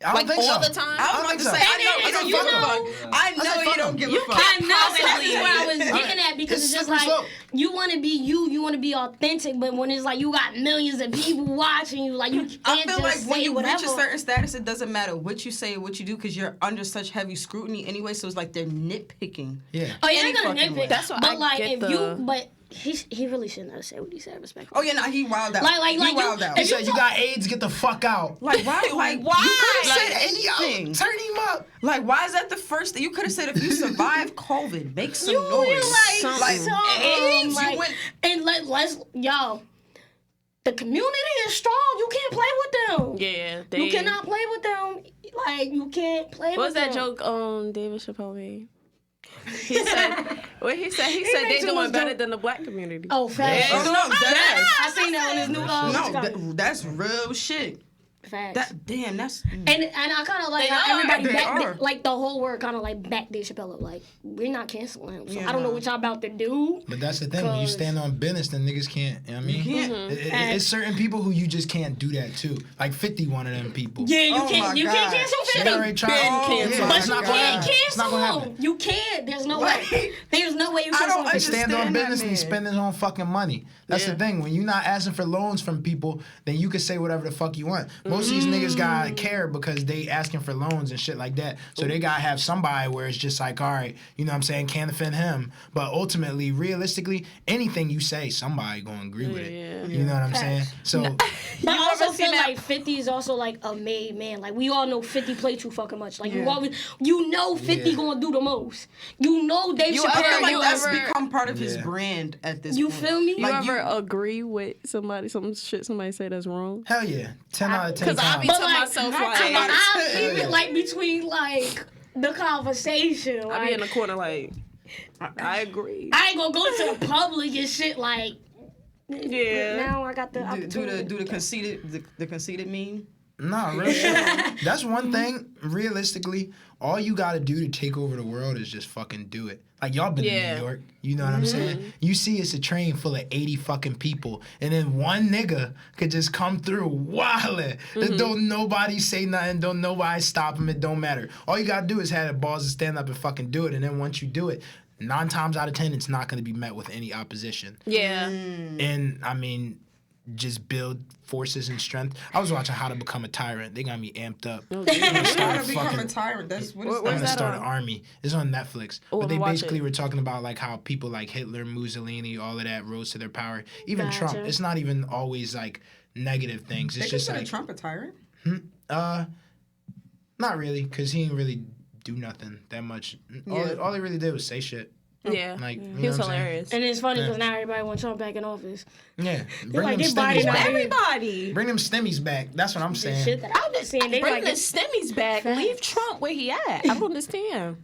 I don't think all so. the time? I was about to say, I know you don't give a fuck. I know you don't give a fuck. I know, and that's where I was getting at because It's it's just slippery like slope. you want to be you want to be authentic, but when it's like you got millions of people watching you, like you can't I feel just like say when you whatever. reach a certain status, it doesn't matter what you say or what you do because you're under such heavy scrutiny anyway. So it's like they're nitpicking. Yeah. Oh, yeah, any they're gonna fucking way. nitpick. That's what but I like get if the- you, but he really shouldn't have said what he said. Respectful. Oh yeah, no, he wilded out. Like he you- wilded out. He said, you got AIDS, get the fuck out. Like why? Like Why? You could have Like, said anything. Turn him up. Like why is that the first thing you could have said? If you survived COVID, make some You noise. like Something. AIDS, like, you went. and let's y'all. The community is strong. You can't play with them. Yeah, You cannot play with them. Like you can't play What was with that them. joke David Chappelle made? He said, what he said they made too doing much better joke. than the black community. Oh, facts. Oh, no, I seen that on his new No, that's real shit. facts. That damn, that's. and I kind of like They how are. everybody They back are. like the whole world kind of like back Dave Chappelle up. Like we're not canceling him. So Yeah, I don't know no. what y'all about to do. But that's the thing. When you 'Cause- stand on business, then niggas can't. You know what I mean? You can't. It's certain people who you just can't do that to. Like 50, one of them people. Yeah, you Oh my can't. You can't God. cancel They 50. already tried. canceled. Yeah, But it's you not gonna can't happen. It's not gonna cancel happen. him. You can't. There's no way. Like- There's no way you I cancel don't him. He stand on understand that, business and he man. spend his own fucking money. That's Yeah. the thing. When you're not asking for loans from people, then you can say whatever the fuck you want. Most of these niggas gotta care because they asking for loans and shit like that. So they gotta have somebody where it's just like, all right, you know what I'm saying, can't offend him. But ultimately, realistically, anything you say, somebody gonna agree with it. Yeah. You know what I'm saying? So But I also ever seen feel that- like 50 is also like a made man. Like we all know 50 play too fucking much. Like Yeah. you always, 50 Yeah. gonna do the most. You know Dave You Chappelle. ever- I feel like you that's ever- become part of his Yeah. brand at this You point. feel me? You Like, ever agree with somebody, some shit somebody say that's wrong? hell yeah, 10 out of 10 Because I times. be But to like, myself I like, keep it like between like the conversation. I Like, be in the corner like, I agree. I ain't gonna go to the public and shit like. Yeah. Now I got the Do opportunity. the conceited the conceited meme. Nah, real shit. That's one thing. Realistically, all you gotta do to take over the world is just fucking do it. Like y'all been Yeah. to New York, you know what I'm saying? You see, it's a train full of 80 fucking people, and then one nigga could just come through wildin'. And don't nobody say nothing. Don't nobody stop him. It don't matter. All you gotta do is have the balls to stand up and fucking do it. And then once you do it, 9 times out of 10, it's not gonna be met with any opposition. Yeah. And I mean, just build forces and strength. I was watching How to Become a Tyrant. They got me amped up. How Start to a become a fucking- tyrant. That's what Where- it's where's I'm gonna that start on? an army. It's on Netflix. Oh, but they I'm gonna watch basically it. were talking about like how people like Hitler, Mussolini, all of that rose to their power. Even Gotcha. Trump. It's not even always like negative things. It's They just consider like Trump a tyrant. not really, because he didn't really do nothing that much. All he really did was say shit. Yeah. Like you He know was what I'm saying? hilarious. And it's funny because now everybody wants Trump back in office. Yeah, bring like, them get Biden stimmies out back. here. Everybody. Bring them stimmies back. That's what I'm The saying. shit that I've been seeing, they Bring like the stimmies back. Facts. Leave Trump where he at. I don't understand.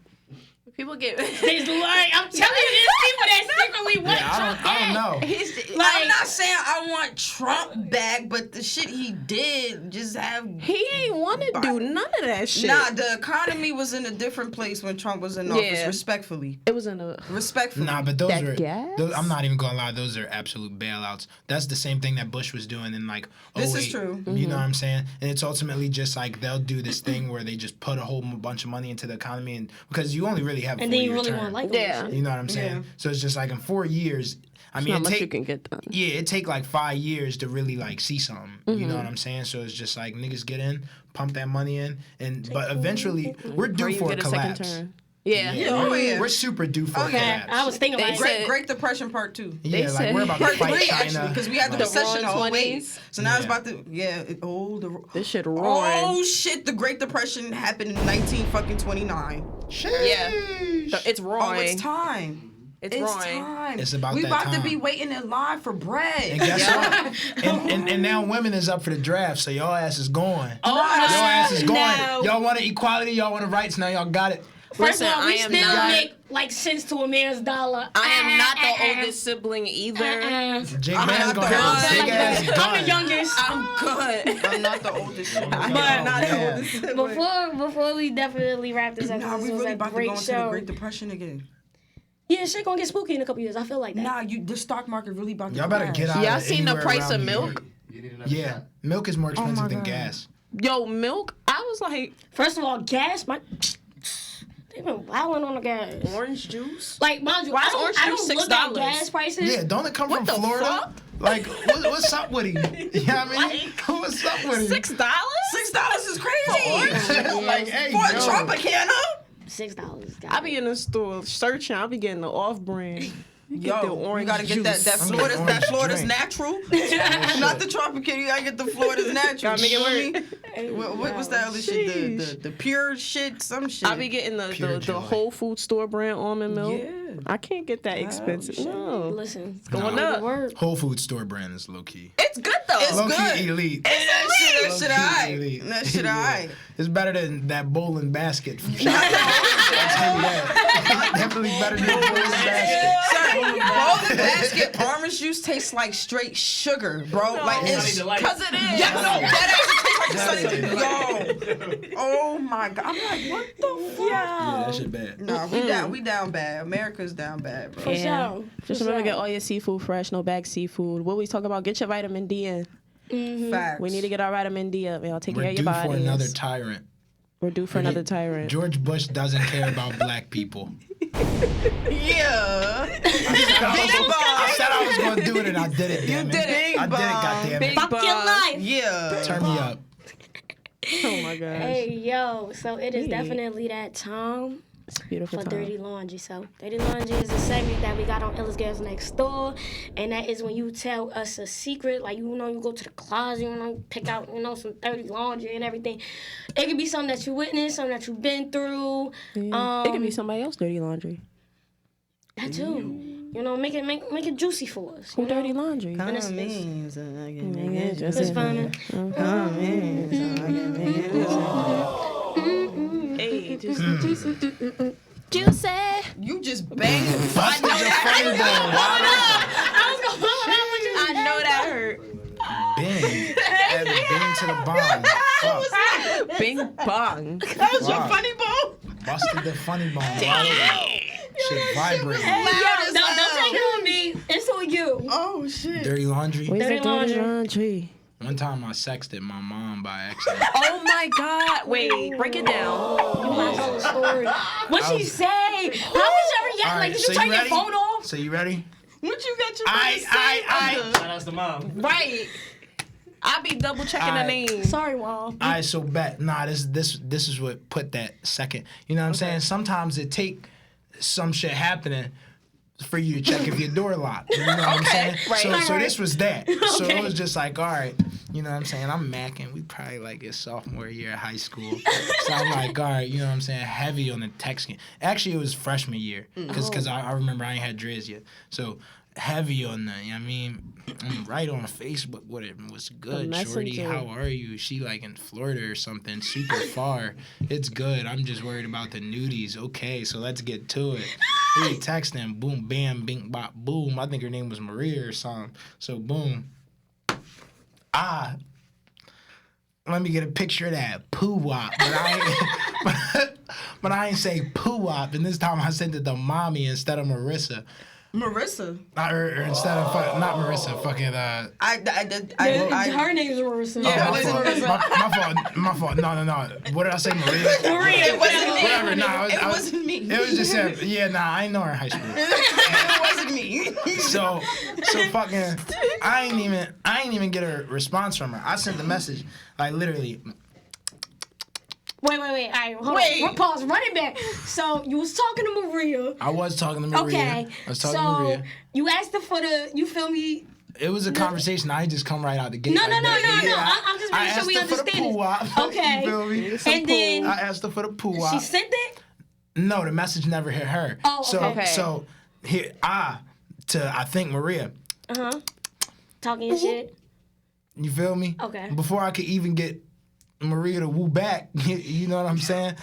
People get. It's like, I'm telling you, there's people that secretly want Trump I don't back. know. He's, Like, I'm not saying I want Trump back, but the shit he did just have. he ain't want to do none of that shit. Nah, the economy was in a different place when Trump was in office. Yeah. Respectfully, It was in a. respectfully. Nah, but those That are. gas? I'm not even gonna lie. Those are absolute bailouts. That's the same thing that Bush was doing in like. This is 08, true. You know what I'm saying? And it's ultimately just like they'll do this thing where they just put a whole bunch of money into the economy, and because you only really have. And then you 4-year really term. want to like Yeah. them. You know what I'm saying? Yeah. So it's just like in 4 years. I mean, Not it much take you can get done. yeah, it take like 5 years to really like see something. You know what I'm saying? So it's just like niggas get in, pump that money in, and but eventually we're Or due you for a get a second collapse. turn. Yeah. Oh yeah. We're super due for a Okay, collapse. I was thinking They like, said- Great Depression Part 2. yeah, like said- we're about to Part fight 3 China. actually, because we had the Like, recession in roaring 08. 20s. So now it's Yeah. about to the This shit roaring. Oh shit! The Great Depression happened in 1929. Yeah. It's Oh, roaring. it's time. It's It's roaring. time. It's about we that about to time. be waiting in line for bread. And guess what? And now women is up for the draft, so y'all ass is going. Oh, Y'all ass is going. no. Y'all want equality, y'all want rights, now y'all got it. first Listen, of all, we I am still not- make like cents to a man's dollar. I am not the oldest sibling either. Jake I'm Man's not gonna the have a oldest. big ass gun. I'm the youngest. I'm good. I'm not the oldest. I am Oh, not the man. oldest. Before we definitely wrap this up, Nah, this we was really a about to great go into the show. Great Depression again. Yeah, shit gonna get spooky in a couple years. I feel like that. Nah, the stock market really about to Y'all better crash. get out Y'all of seen the anywhere price around of New milk? York. Yeah, milk is more expensive than God. gas. Yo, milk. I was like, First of all, gas, they've been wilding on the gas. orange juice. Like, mind you, Why I is orange don't juice look at $6? gas prices. Yeah, don't it come What from the Florida? fuck? Like, what's up with him? You know what I mean? What's up with him? $6? $6 is crazy. Like, hey, For a yo. Tropicana? $6. I be in the store searching. I be getting the off-brand. Yo, the you orange gotta get juice. that I'm Florida's getting that orange Florida's drink. natural. Not the Tropicana. You gotta get the Florida's natural. Gotta make it You work. know what what's that other shit? The pure shit, some shit. I be getting Pure the joy. Whole Food store brand almond milk. Yeah. I can't get that expensive. shit. No. Listen, Going Nah. up. word. Whole Food store brand is low key. It's good though. It's Low good. key elite. And that shit alright. Elite. That shit Yeah. alright. It's better than that bowling basket from Shop. I'll tell you that. Definitely better than the bowling basket. Bowling basket orange juice tastes like straight sugar, bro. Like it's Because it is. yeah, no, that actually tastes like something. Yo, oh my god, I'm like, what the fuck? Yeah, that shit bad. Nah, we down bad. America's down bad, bro. For sure. Just remember, get all your seafood fresh, no bag seafood. What we talk about, get your vitamin D in. Facts. We need to get our vitamin D up, y'all. Take care We're of your due for bodies. another tyrant. We're due for another tyrant. George Bush doesn't care about black people. Yeah. I said I was going to do it and I did it, damn it. did it. I did it, goddamn it. Fuck your life. Yeah. Turn me up. Oh my gosh. Hey, yo. So it is definitely that time It's a beautiful for time. Dirty Laundry. So Dirty Laundry is a segment that we got on Illest Girls Next Door. And that is when you tell us a secret. Like, you know, you go to the closet, you know, pick out, you know, some dirty laundry and everything. It could be something that you witnessed, something that you've been through. It could be somebody else's dirty laundry. That too. You know, make it juicy for us. Who you know? dirty laundry? It's fun. Hey, just juicy. You just banged. Busted your funny bone. I know that hurt. Bing. Add the bing to the bomb. Fuck. Bing bong. That was your Wow. funny bone. Busted the funny bone. Shit vibrating. Hey, yo, don't take it on me. It's on you. Oh shit. Dirty laundry. Where's Dirty the dirty laundry. laundry? One time I sexted my mom by accident. Oh my God! Wait, break it down. You might tell the story. What she say? How was your reaction? All Like, right, did you turn your ready? phone off? So you ready? What you got your I. Shout out to mom. Right. I be double checking the name. Sorry, Wall. I so bet. Nah, this is what put that second. You know what I'm saying? Sometimes it take some shit happening for you to check if your door locked. You know what I'm saying? right. So this was that. So it was just like, all right, you know what I'm saying? I'm macking. We probably like a sophomore year of high school. So I'm like, all right, you know what I'm saying? Heavy on the texting. Actually, it was freshman year because I remember I ain't had dreads yet. So heavy on the, you know what I mean? I'm right on Facebook with it. What's good, shorty? messenger. How are you? She like in Florida or something, super far. It's good. I'm just worried about the nudies. Okay, so let's get to it. We texting, boom, bam, bing, bop, boom. I think her name was Maria or something. So boom. Let me get a picture of that poo wop, but I ain't say poo wop. And this time I sent it to mommy instead of Marissa. Marissa. Or instead of not Marissa, fucking Her name's Marissa. Yeah, my fault. My fault. No. What did I say, Maria? It wasn't me. Whatever. Nah, It wasn't me. It was just I ain't know her in high school. It wasn't me. So fucking, I ain't even get a response from her. I sent the message, like literally. Wait. All right, hold on. Pause. Run it back. So you was talking to Maria. I was talking to Maria. Okay. I was talking to So Maria. you asked her for the. You feel me? It was a conversation. I ain't just come right out the gate. No. like that. Yeah, I'm just I making sure asked we her for the understand. poo wop. Okay. You feel me? And then I asked her for the poo wop. she sent it. No, the message never hit her. Oh, okay. So here I think Maria. Talking shit. You feel me? Okay. Before I could even get Maria to woo back, you know what I'm saying?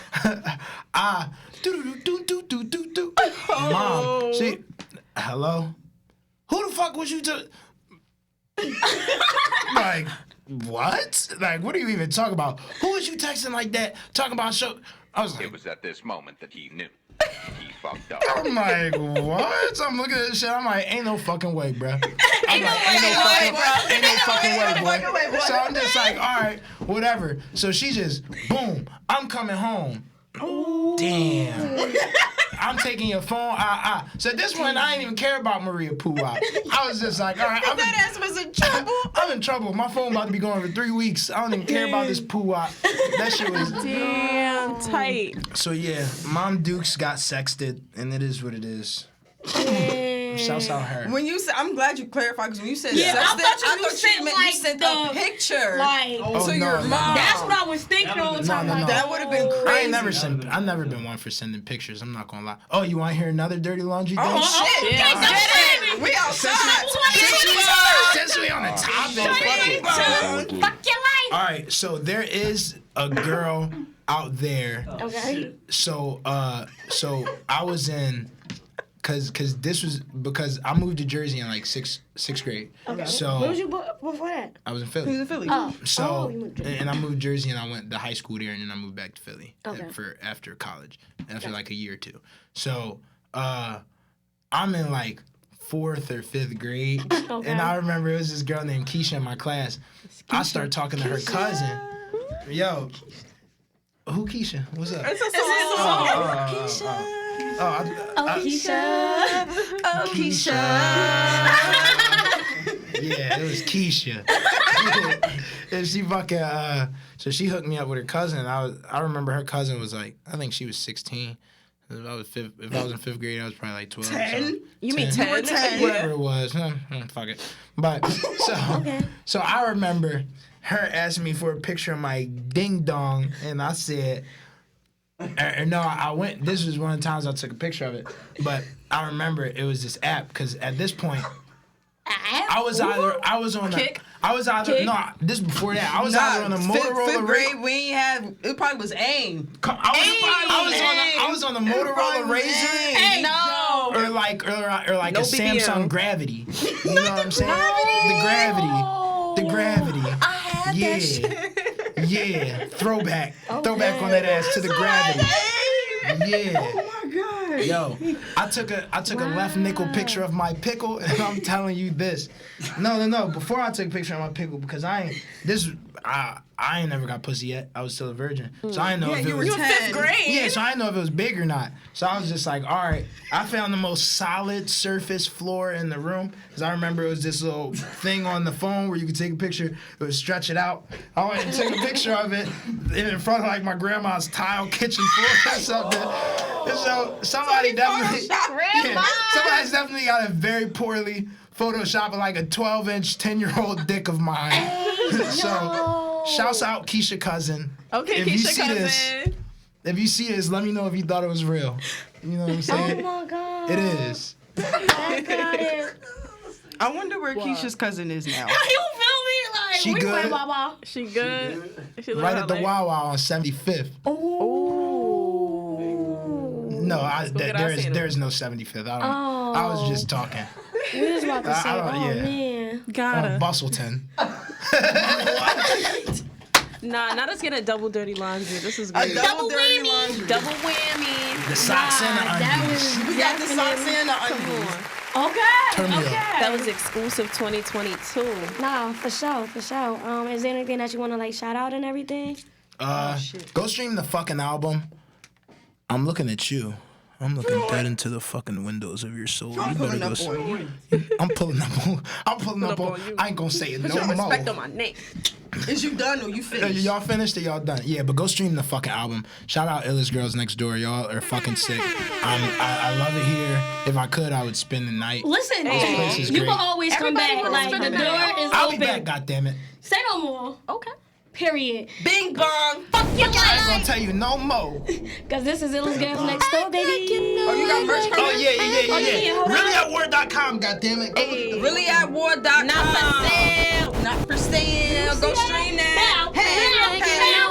Do. Mom, she, hello? Who the fuck was you to? Like, what? Like, what are you even talking about? Who was you texting like that? Talking about show? I was like, It was at this moment that he knew. He fucked up. I'm like, what? I'm looking at this shit. I'm like, ain't no fucking way, bro. Ain't no fucking way, boy. So I'm just like, all right, whatever. So she just, boom, I'm coming home. Damn. I'm taking your phone. So at this point, I didn't even care about Maria Poo-Wop. I was just like, all right. That ass was in trouble. I'm in trouble. My phone about to be going for 3 weeks. I don't even care about this Poo-Wop. That shit was Damn tight. So yeah, Mom Dukes got sexted, and it is what it is. Shouts out her. When you said, I'm glad you clarified because when you said Yeah, sexted, I thought you meant like you sent the- a picture Like, to your mom. that's what I was thinking all the time. No. Like, That would have been crazy. I ain't never sent. I've never been one for sending pictures. I'm not gonna lie. Oh, you want to hear another dirty laundry thing? Oh shit! Yeah. Get it. We outside. Since we on the topic, Fuck your life. all right. So there is a girl out there. Okay. So I was in, cause this was because I moved to Jersey in like sixth grade. Okay. So Where was you before that? I was in Philly. Who's in Philly? Oh. So you moved to Jersey. and I moved to Jersey and I went to high school there and then I moved back to Philly Okay. for after college after like a year or two. So I'm in like 4th or 5th grade Okay. and I remember it was this girl named Keisha in my class. I started talking to her cousin. Yo, who Keisha? What's up? It's a song. Keisha. Keisha. Yeah, it was Keisha. And she fucking so she hooked me up with her cousin. I remember her cousin was like, I think she was 16. If I was in 5th grade, I was probably like 12. 10? You mean 10? Whatever it was. Fuck it. But so I remember her asking me for a picture of my ding dong, and I said, no, I went. This was one of the times I took a picture of it, but I remember it was this app because at this point, I was on Kick? this before that. I was either on the Motorola. Fifth grade, we ain't had. It probably was AIM. I was on the Motorola Razr. Hey, no. Or like No a BBM. Samsung Gravity. You know what I'm saying? The Gravity. I had that shit. Yeah. Throwback on that ass to the Gravity. Yeah. Oh my God. Yo, I took a left nickel picture of my pickle, and I'm telling you this. No. Before I took a picture of my pickle, because I ain't never got pussy yet. I was still a virgin, so I didn't know if it was 10th grade. Yeah, so I didn't know if it was big or not. So I was just like, all right. I found the most solid surface floor in the room, because I remember it was this little thing on the phone where you could take a picture. It would stretch it out. I went and took a picture of it in front of like my grandma's tile kitchen floor or something. And so somebody's definitely got a very poorly photoshopped like a 12-inch 10-year-old dick of mine. So shouts out Keisha cousin. Okay, If you Keisha see cousin. this, if you see this, let me know if you thought it was real. You know what I'm Oh saying? my God. It is. I got it. I wonder where Keisha's cousin is now. You feel me? Like, She we good? went, Baba. She good? She live Right her at the life? Wawa on 75th. No, get our sandwich. there is no 75th. I was just talking. We was about to say, I don't- oh yeah. man. Got On her. Bustleton. Nah, not us getting a double dirty laundry. This is A great. double dirty laundry. Double whammy. The socks and the That undies. was We got the socks and the undies. Turn me up. That was exclusive 2022. Nah, for sure. Is there anything that you want to like shout out and everything? Go stream the fucking album. I'm looking at you. I'm looking dead into the fucking windows of your soul. You better Pulling go. up on you. I'm pulling up on. you. I ain't gonna say it Put no your respect more. on my name. Is you done or you finished? Y'all finished or y'all done? Yeah, but go stream the fucking album. Shout out Illest Girls Next Door. Y'all are fucking sick. I love it here. If I could, I would spend the night. Listen, place is you great. can always Everybody come back. wants Like to the spend the door night. is I'll be open. back, goddammit. Say no more. Okay. Period. Bing bong. Fuck your I ain't life. gonna tell you no more. Cause this is Illest Girls Next Door, baby. Oh, you got merch coming? Oh yeah. hold on. Reallyatword.com, goddammit. Reallyatword.com. Not for sale. Not for sale. Go stream that. Bow, Hey, bow, hey.